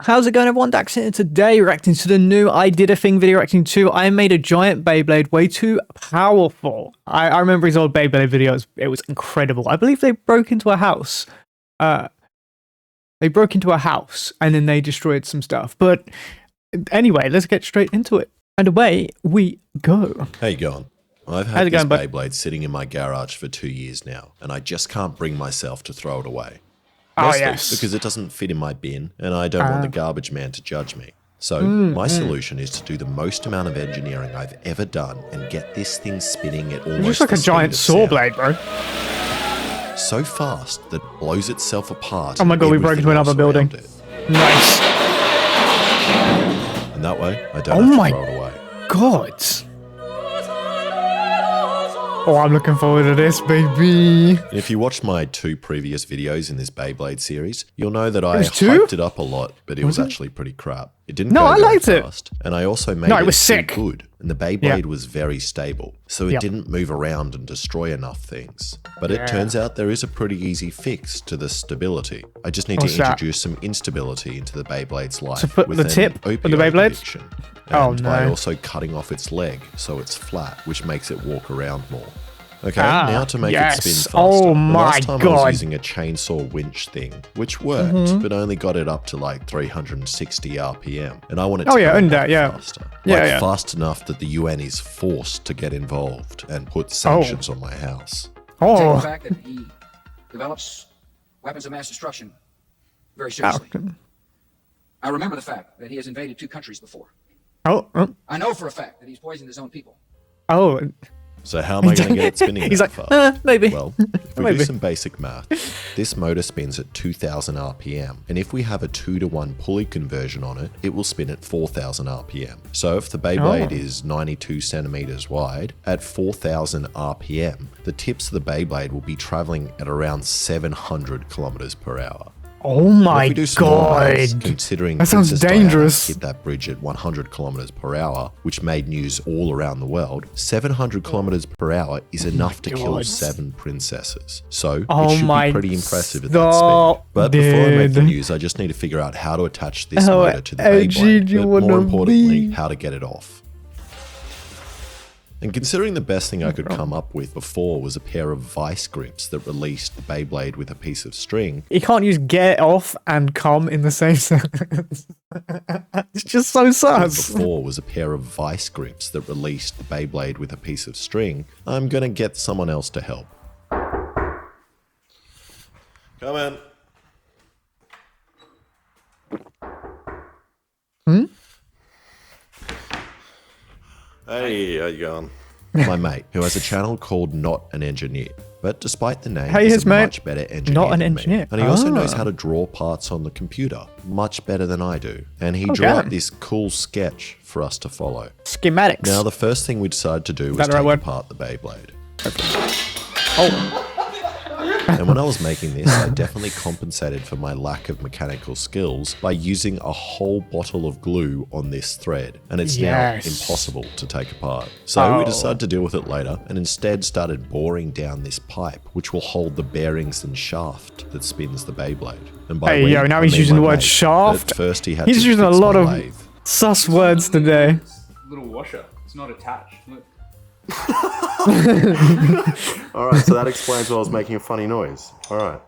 How's it going, everyone? Daxellz today reacting to the new I Did a Thing video reacting to I made a giant Beyblade way too powerful. I remember his old Beyblade videos. It was incredible. I believe they broke into a house. They broke into a house and then they destroyed some stuff. But anyway, let's get straight into it. And away we go. How you going? I've had this Beyblade sitting in my garage for 2 years now, and I just can't bring myself to throw it away. Mostly because it doesn't fit in my bin, and I don't want the garbage man to judge me. So my solution is to do the most amount of engineering I've ever done and get this thing spinning at almost just like a giant saw blade, bro. So fast that it blows itself apart. Oh my god, we broke into another building. Nice. And that way, I don't have to throw it away. God. Oh, I'm looking forward to this, baby. If you watched my 2 previous videos in this Beyblade series, you'll know that I hyped it up a lot, but it was actually pretty crap. It didn't go very fast, and I also made it too good, and the Beyblade was very stable, so it didn't move around and destroy enough things. But it turns out there is a pretty easy fix to the stability. I just need to introduce some instability into the Beyblade's life. So put the tip of the Beyblade? And by also cutting off its leg so it's flat, which makes it walk around more. Okay, now to make it spin faster. Oh my Last time god. I was using a chainsaw winch thing, which worked, but only got it up to like 360 RPM. And I want it to go faster. Fast enough that the UN is forced to get involved and put sanctions on my house. Take the fact that he develops weapons of mass destruction very seriously. I remember the fact that he has invaded 2 countries before. I know for a fact that he's poisoned his own people. So how am I going to get it spinning He's that like, fast? maybe. Well, if we do some basic math, this motor spins at 2,000 RPM. And if we have a 2-to-1 pulley conversion on it, it will spin at 4,000 RPM. So if the Beyblade is 92 centimeters wide, at 4,000 RPM, the tips of the Beyblade will be traveling at around 700 kilometers per hour. Oh my god. Considering that sounds dangerous. Hit that bridge at 100 kilometers per hour, which made news all around the world. 700 kilometers per hour is enough to kill 7 princesses. So it should be pretty impressive at that speed. But before I make the news, I just need to figure out how to attach this motor to the Beyblade, but more importantly, how to get it off. And considering the best thing I could come up with before was a pair of vice grips that released the Beyblade with a piece of string. You can't use get off and come in the same sentence. It's just so sus. Before was a pair of vice grips that released the Beyblade with a piece of string. I'm gonna get someone else to help. Come in. Hey, how you going? My mate, who has a channel called Not an Engineer. But despite the name, he's a much better engineer than me. And he also knows how to draw parts on the computer, much better than I do. And he drew up this cool sketch for us to follow. Schematics. Now, the first thing we decided to do was take apart the Beyblade. And when I was making this, I definitely compensated for my lack of mechanical skills by using a whole bottle of glue on this thread, and it's now impossible to take apart. So we decided to deal with it later, and instead started boring down this pipe, which will hold the bearings and shaft that spins the Beyblade. And by now he's using the word shaft. At first he had he's using a lot of sus words today. Little washer, it's not attached. Look. Alright, so that explains why I was making a funny noise. Alright.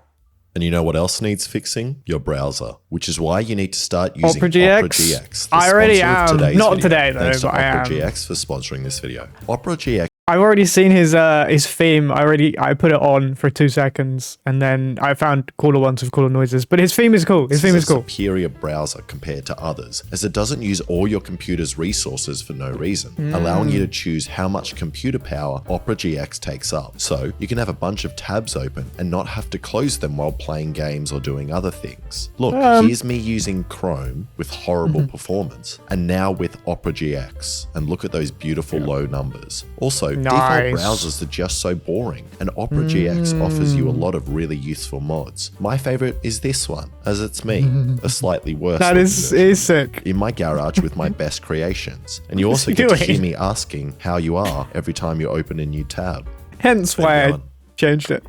And you know what else needs fixing? Your browser, which is why you need to start using Opera GX. I already am. Not today though, Thanks to but I am. Opera GX for sponsoring this video. Opera GX. I've already seen his theme. I put it on for 2 seconds, and then I found cooler ones with cooler noises. But his theme is cool. His theme is cool. Superior browser compared to others, as it doesn't use all your computer's resources for no reason, allowing you to choose how much computer power Opera GX takes up. So you can have a bunch of tabs open and not have to close them while playing games or doing other things. Look, here's me using Chrome with horrible performance, and now with Opera GX, and look at those beautiful low numbers. Also, default browsers are just so boring, and Opera GX offers you a lot of really useful mods. My favorite is this one, as it's me, a slightly worse That is sick. in my garage with my best creations. And you also get to hear me asking how you are every time you open a new tab. Hence why I changed it.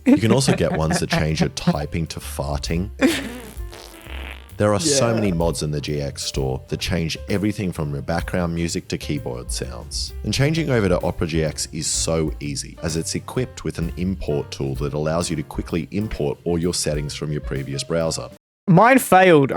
You can also get ones that change your typing to farting. There are so many mods in the GX store that change everything from your background music to keyboard sounds. And changing over to Opera GX is so easy, as it's equipped with an import tool that allows you to quickly import all your settings from your previous browser. Mine failed.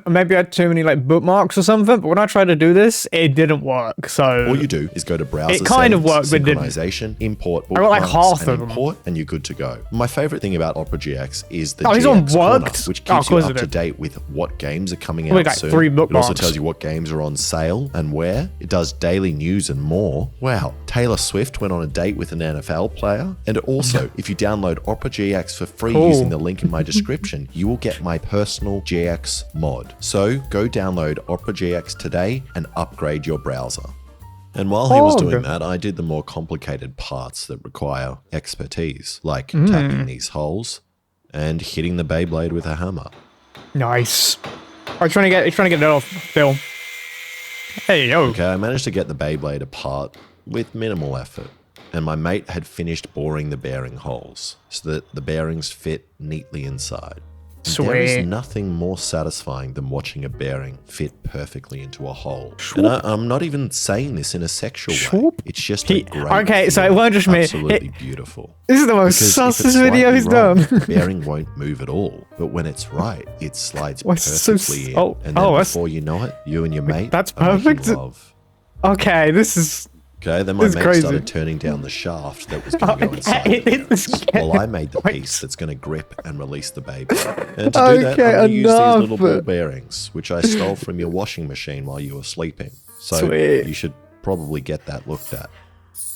Maybe I had too many like bookmarks or something, but when I tried to do this, it didn't work. So all you do is go to browser it kind of worked, but synchronization, import I got like bookmarks, half and of them. import, and you're good to go. My favorite thing about Opera GX is the this one GX Corner, worked? which Oh, of keeps you course up it to did. date with what games are coming We out got soon. 3 It also bookmarks. tells you what games are on sale and where. It does daily news and more. Wow, Taylor Swift went on a date with an NFL player. And also, if you download Opera GX for free using the link in my description, you will get my personal GX mod. So go download Opera GX today and upgrade your browser. And while he was doing that, I did the more complicated parts that require expertise, like tapping these holes and hitting the Beyblade with a hammer. Nice. I'm trying to get it off, Phil. Hey, yo. Okay, I managed to get the Beyblade apart with minimal effort, and my mate had finished boring the bearing holes so that the bearings fit neatly inside. And there is Sweet. nothing more satisfying than watching a bearing fit perfectly into a hole. And I'm not even saying this in a sexual way. It's just a great Okay, so it feeling. won't just me. Absolutely beautiful. This is the most Because if sussest it's video he's slightly wrong, done. the bearing won't move at all. But when it's right, it slides What's so perfectly in. oh, And then oh, that's- before you know it, you and your mate that's are making perfect. love. Okay, this is... Okay, then my This is mate crazy. started turning down the shaft that was going to go inside Okay, the this bearings, is while I made the Wait. piece that's going to grip and release the baby. And to do that, I'm Okay, going to use these enough. little ball bearings, which I stole from your washing machine while you were sleeping. So Sweet. you should probably get that looked at.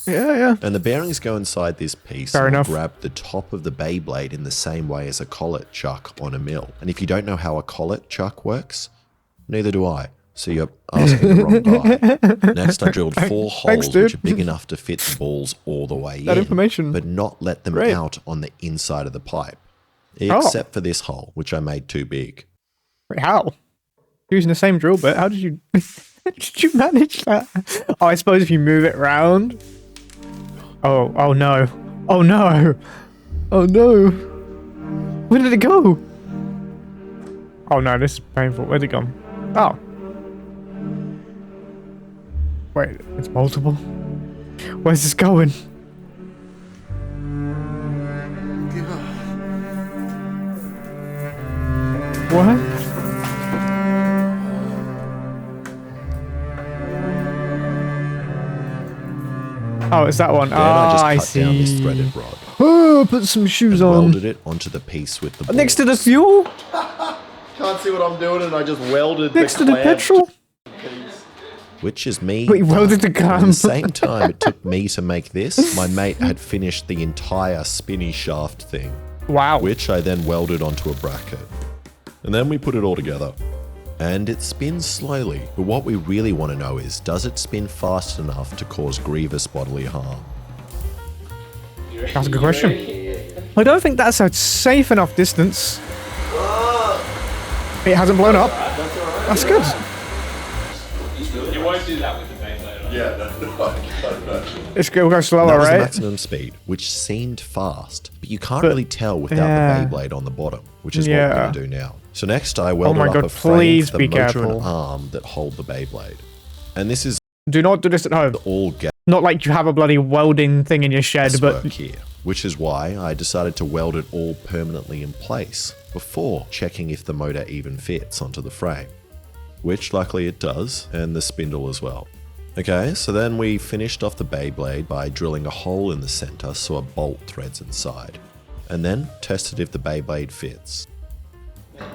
Yeah. And the bearings go inside this piece Fair and enough. grab the top of the Beyblade in the same way as a collet chuck on a mill. And if you don't know how a collet chuck works, neither do I. So you're asking the wrong guy. Next, I drilled 4 holes dude. which are big enough to fit the balls all the way That in, information. but not let them Great. out on the inside of the pipe. Oh. Except for this hole, which I made too big. Wait, how? Using the same drill bit, how did you... did you manage that? Oh, I suppose if you move it around... Oh no. Oh no. Oh no. Where did it go? Oh no, this is painful. Where'd it go? Oh. Wait, it's multiple? Where's this going? What? Oh, it's that one. Then I just cut see. down this threaded rod Oh, put some shoes and on. welded it onto the piece with the Next to balls. the fuel? Can't see what I'm doing, and I just welded Next to the petrol? Which is me. But you welded the done. At gun. the same time it took me to make this, my mate had finished the entire spinny shaft thing, Wow. which I then welded onto a bracket. And then we put it all together. And it spins slowly, but what we really want to know is, does it spin fast enough to cause grievous bodily harm? That's a good question. I don't think that's a safe enough distance. It hasn't blown up. That's good. You won't do that with the Beyblade. Yeah, It's going to go slower, that was the right? maximum speed, which seemed fast, but you can't really tell without yeah. the Beyblade on the bottom, which is what we're Yeah. going to do now. So next I welded my up God, a frame please for the be motor careful. and arm that hold the Beyblade. And this is Do not do this at home. all gas Not like you have a bloody welding thing in your shed, work but here, which is why I decided to weld it all permanently in place before checking if the motor even fits onto the frame, which luckily it does, and the spindle as well. Okay, so then we finished off the Beyblade by drilling a hole in the center so a bolt threads inside, and then tested if the Beyblade fits,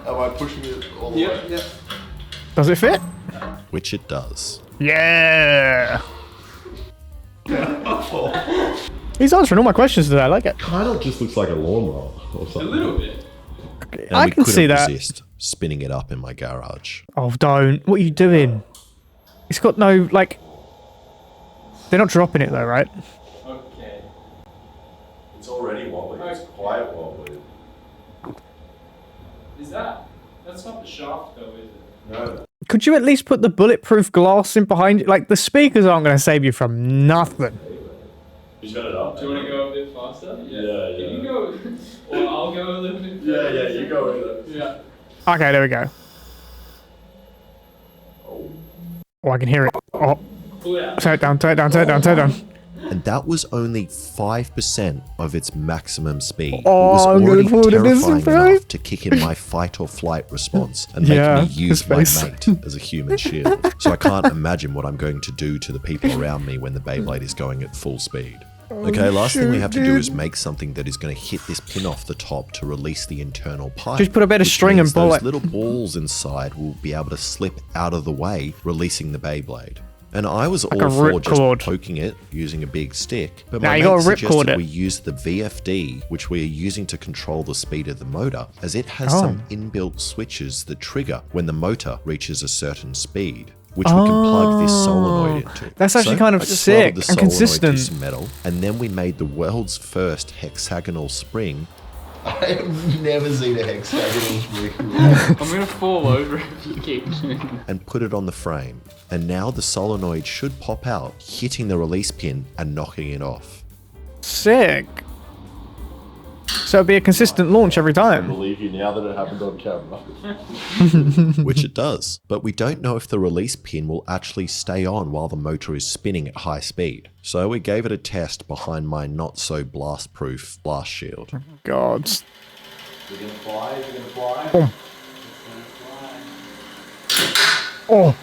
Am I pushing it all the way? Yeah. does it fit? which it does. Yeah. He's answering all my questions today. I like it. Kind of just looks like a lawnmower or A something. little bit. And I we can couldn't see that. resist spinning it up in my garage. Oh, don't. What are you doing? It's got no, like... They're not dropping it though, right? Okay. It's already wobbly. It's quite wobbly. Is that? That's not the shaft though, is it? No. Could you at least put the bulletproof glass in behind you? Like, the speakers aren't going to save you from nothing. You got it up. Do you want to go a bit faster? Yeah, Can yeah. you go? Or I'll go a little bit. Yeah, you go with it. Yeah. Okay, there we go. Oh, I can hear it. Oh, Pull it out. turn it down, turn it down, turn it down, turn it down. And that was only 5% of its maximum speed. Oh, it was I'm already gonna fall to this, terrifying bro. enough to kick in my fight or flight response and make Yeah, me use his my face. mate as a human shield. So I can't imagine what I'm going to do to the people around me when the Beyblade is going at full speed. Okay, last thing we shoot, have to do dude. is make something that is going to hit this pin off the top to release the internal pipe. Just put a bit of which string means and pull those it. little balls inside will be able to slip out of the way, releasing the Beyblade. And I was all a for just ripcord. poking it using a big stick, but Nah, my you mate gotta suggested ripcord it. we use the VFD, which we are using to control the speed of the motor, as it has Oh. some inbuilt switches that trigger when the motor reaches a certain speed, which we can plug this solenoid into. Oh. That's actually kind of I just sick welded the and solenoid consistent. to some metal, and then we made the world's first hexagonal spring. I have never seen a hexagonal spring. I'm gonna fall over if you keep doing And put it on the frame. And now the solenoid should pop out, hitting the release pin and knocking it off. Sick. So it'd be a consistent launch every I time. believe you now that it happened on camera. Which it does. But we don't know if the release pin will actually stay on while the motor is spinning at high speed. So we gave it a test behind my not so blast proof blast shield. God. You're gonna fly? You're gonna fly? Oh.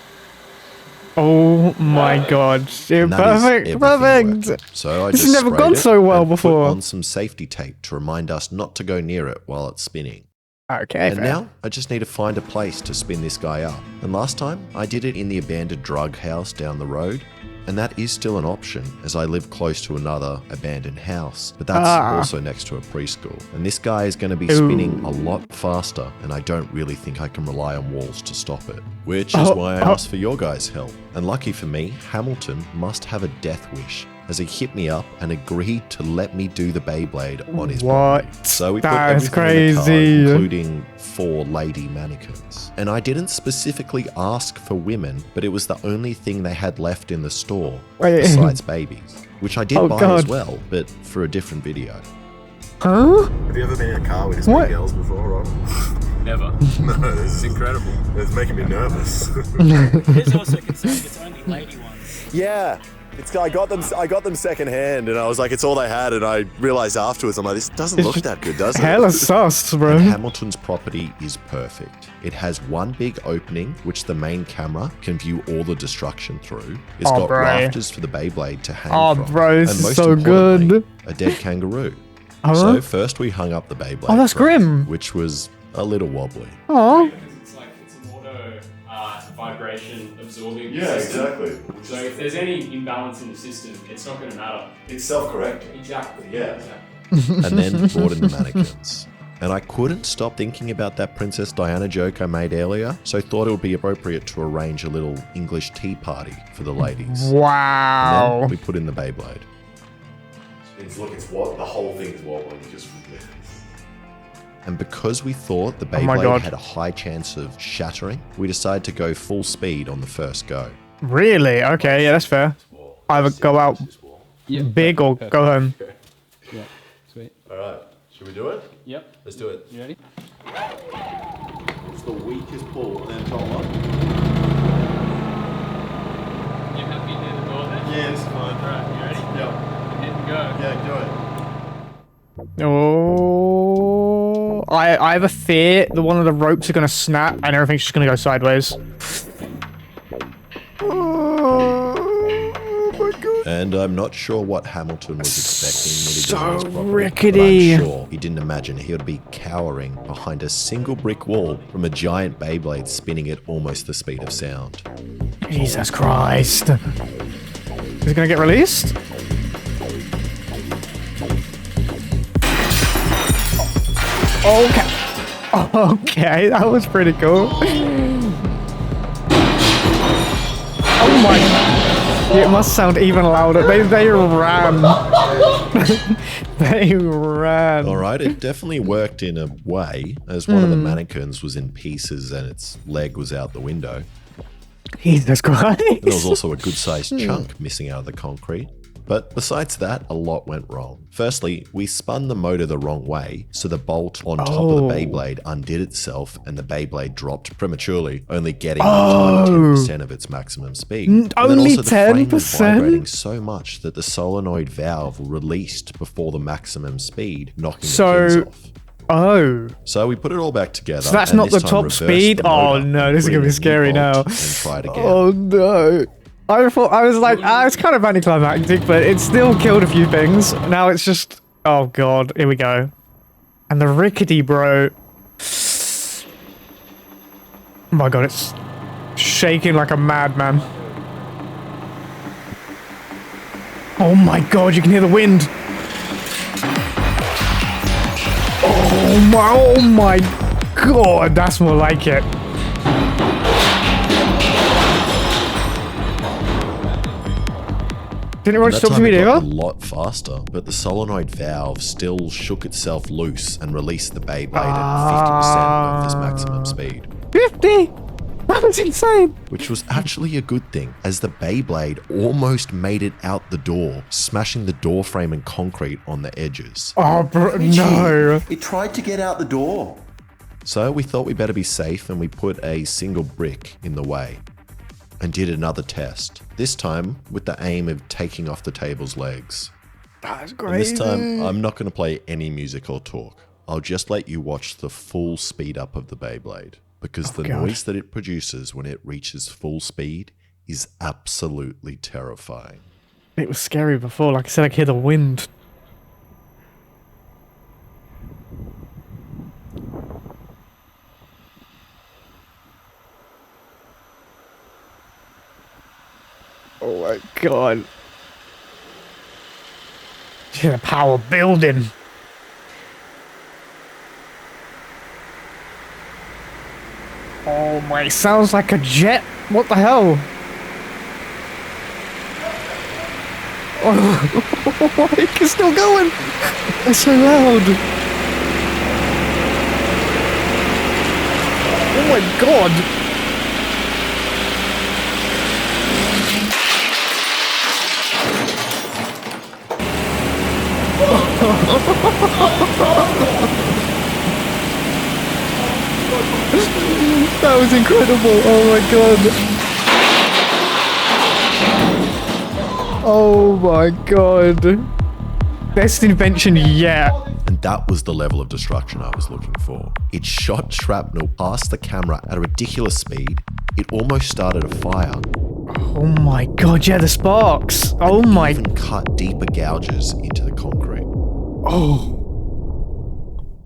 Oh my God. Yeah, And that is perfect. everything Perfect. working. So I This just has never sprayed gone it so well and before. Put on some safety tape to remind us not to go near it while it's spinning. Okay, And fair. now I just need to find a place to spin this guy up. And last time I did it in the abandoned drug house down the road. And that is still an option as I live close to another abandoned house. But that's also next to a preschool. And this guy is going to be spinning a lot faster. And I don't really think I can rely on walls to stop it. Which is why I asked for your guys' help. And lucky for me, Hamilton must have a death wish, as he hit me up and agreed to let me do the Beyblade on his body. What? So we put That's everything in the car, crazy. including 4 lady mannequins. And I didn't specifically ask for women, but it was the only thing they had left in the store Wait. besides babies, which I did Oh, buy God. as well, but for a different video. Huh? Have you ever been in a car with this What? many girls before, Rob? Never. No, this is Incredible. It's making me nervous. There's also concerned it's only lady ones. Yeah. I got them second hand, and I was like, it's all they had, and I realized afterwards, I'm like, this doesn't look that good, does it? Hella sus, bro. Hamilton's property is perfect. It has one big opening, which the main camera can view all the destruction through. It's Oh, got bro. rafters for the Beyblade to hang Oh, from. bro, this and is most so importantly, good. a dead kangaroo. Huh? So first we hung up the Beyblade. Oh, that's frame, grim. Which was a little wobbly. Oh. It's an auto vibration absorbing Yeah, system. exactly. So if there's any imbalance in the system, it's not going to matter. It's self-correcting. Exactly. Yeah. And then brought in the mannequins. And I couldn't stop thinking about that Princess Diana joke I made earlier, so thought it would be appropriate to arrange a little English tea party for the ladies. And Wow. then we put in the Beyblade. It's what the whole thing is wobbling just from this. And because we thought the Oh my Beyblade God. had a high chance of shattering, we decided to go full speed on the first go. Really? Okay, yeah, that's fair. Either go out big or go home. Yeah. Sweet. All right, should we do it? Yep. Let's do it. You ready? It's the weakest pull, and then top one. You happy near the door then? Yeah, it's fine. Alright, you ready? Yeah, Hit and go. yeah, do it. Oh, I have a fear that one of the ropes are gonna snap and everything's just gonna go sideways. And I'm not sure what Hamilton was expecting me to do on his So property, rickety. but I'm sure he didn't imagine he would be cowering behind a single brick wall from a giant Beyblade spinning at almost the speed of sound. Jesus Christ. Is it gonna get released? Okay. Okay, that was pretty cool. Oh my. It must sound even louder. They ran. They ran. All right, it definitely worked in a way, as one of the mannequins was in pieces and its leg was out the window. Jesus Christ. And there was also a good-sized chunk missing out of the concrete. But besides that, a lot went wrong. Firstly, we spun the motor the wrong way, so the bolt on top of the Beyblade undid itself and the Beyblade dropped prematurely, only getting up to like 10% of its maximum speed. And then only also the frame was 10%? vibrating so much that the solenoid valve released before the maximum speed, knocking the pins off. Oh. So we put it all back together. So that's and not this the time top reversed speed? the Oh motor, no, this is put gonna in be a new scary now. bolt, And tried again. Oh no. I thought, I was like, it's kind of anticlimactic, but it still killed a few things. Now it's just, oh god, here we go. And the rickety, bro. Oh my god, it's shaking like a madman. Oh my god, you can hear the wind. Oh my god, that's more like it. Didn't it run stop to me got either? a lot faster, but the solenoid valve still shook itself loose and released the Beyblade at 50% of this maximum speed. 50? That was insane. Which was actually a good thing, as the Beyblade almost made it out the door, smashing the door frame and concrete on the edges. Oh, bro, no. It tried to get out the door. So we thought we better be safe and we put a single brick in the way and did another test, this time with the aim of taking off the table's legs. That's And crazy. this time, I'm not going to play any music or talk. I'll just let you watch the full speed up of the Beyblade, because the noise that it produces when it reaches full speed is absolutely terrifying. It was scary before, like I said, I could hear the wind. Oh my god. Yeah, the power building. Oh my, sounds like a jet. What the hell? Oh, it's still going. It's so loud. Oh my god. That was incredible. Oh my god. Oh my god. Best invention yet. And that was the level of destruction I was looking for. It shot shrapnel past the camera at a ridiculous speed. It almost started a fire. Oh my god, yeah, the sparks. Oh my. Even cut deeper gouges into the concrete. Oh.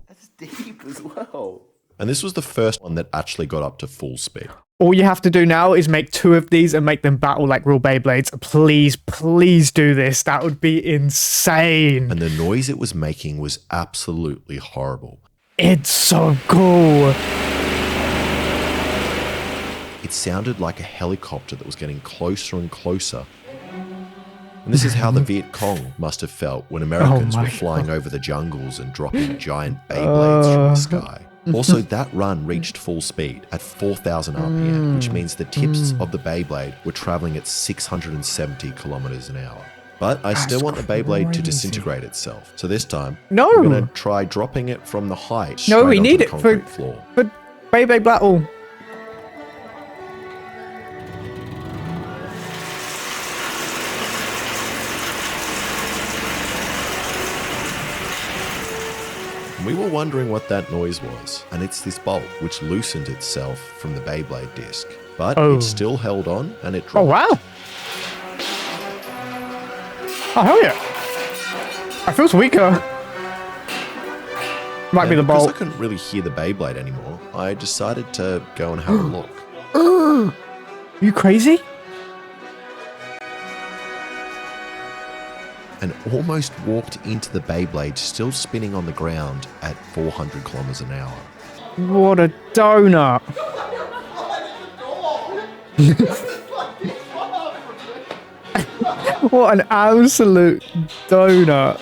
That's deep as well. And this was the first one that actually got up to full speed. All you have to do now is make 2 of these and make them battle like real Beyblades. Please, please do this. That would be insane. And the noise it was making was absolutely horrible. It's so cool. It sounded like a helicopter that was getting closer and closer. And this is how the Viet Cong must have felt when Americans were flying over the jungles and dropping giant Beyblades from the sky. Also, that run reached full speed at 4,000 RPM, which means the tips of the Beyblade were traveling at 670 kilometers an hour. But I still want the Beyblade to disintegrate itself. So this time, we're going to try dropping it from the height straight we onto need the it concrete floor. But Beyblade battle. We were wondering what that noise was, and it's this bolt which loosened itself from the Beyblade disc. But it still held on, and it dropped. Oh, wow. Oh, hell yeah. I feels weaker. Might be the Because bolt. I couldn't really hear the Beyblade anymore, I decided to go and have a look. You crazy? And almost walked into the Beyblade still spinning on the ground at 400 kilometers an hour. What a donut. What an absolute donut.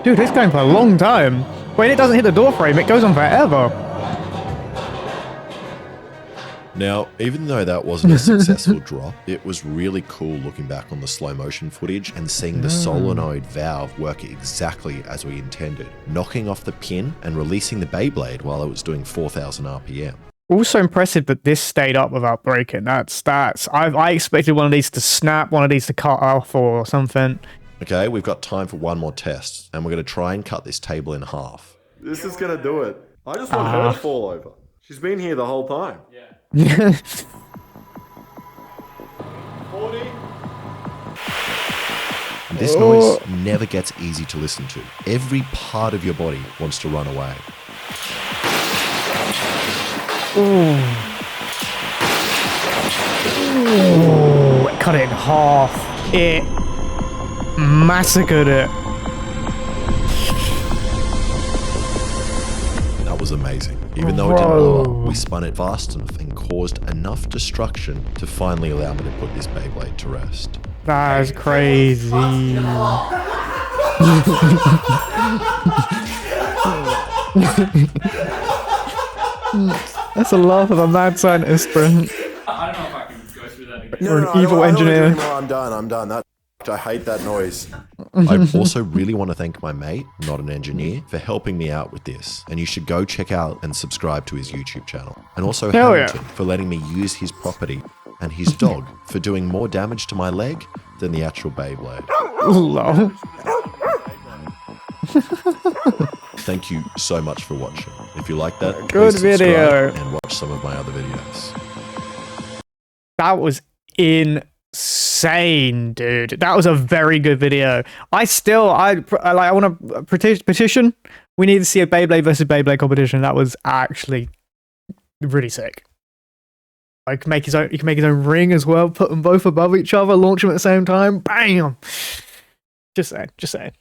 Dude, it's going for a long time. When it doesn't hit the door frame, it goes on forever. Now, even though that wasn't a successful drop, it was really cool looking back on the slow motion footage and seeing the solenoid valve work exactly as we intended, knocking off the pin and releasing the Beyblade while it was doing 4,000 RPM. Also impressive that this stayed up without breaking. That's. I expected one of these to snap, one of these to cut off or something. Okay, we've got time for one more test, and we're going to try and cut this table in half. This is gonna do it. I just want her to fall over. She's been here the whole time. Yeah. 40. This noise never gets easy to listen to. Every part of your body wants to run away. Ooh, it cut it in half. It massacred it. That was amazing. Even though it didn't blow up, we spun it fast enough and caused enough destruction to finally allow me to put this Beyblade to rest. That is crazy. That's a laugh of a mad scientist, bro. I don't know if I can go through that again. Or an evil engineer. I'm done. I hate that noise. I also really want to thank my mate, not an engineer, for helping me out with this. And you should go check out and subscribe to his YouTube channel. And also Hell yeah. Hamilton for letting me use his property, and his dog for doing more damage to my leg than the actual Beyblade. Lol. Thank you so much for watching. If you like that, Good please subscribe video. and watch some of my other videos. That was insane, dude. That was a very good video. I want to petition. We need to see a Beyblade versus Beyblade competition. That was actually really sick. He can make his own ring as well. Put them both above each other. Launch them at the same time. Bam. Just saying.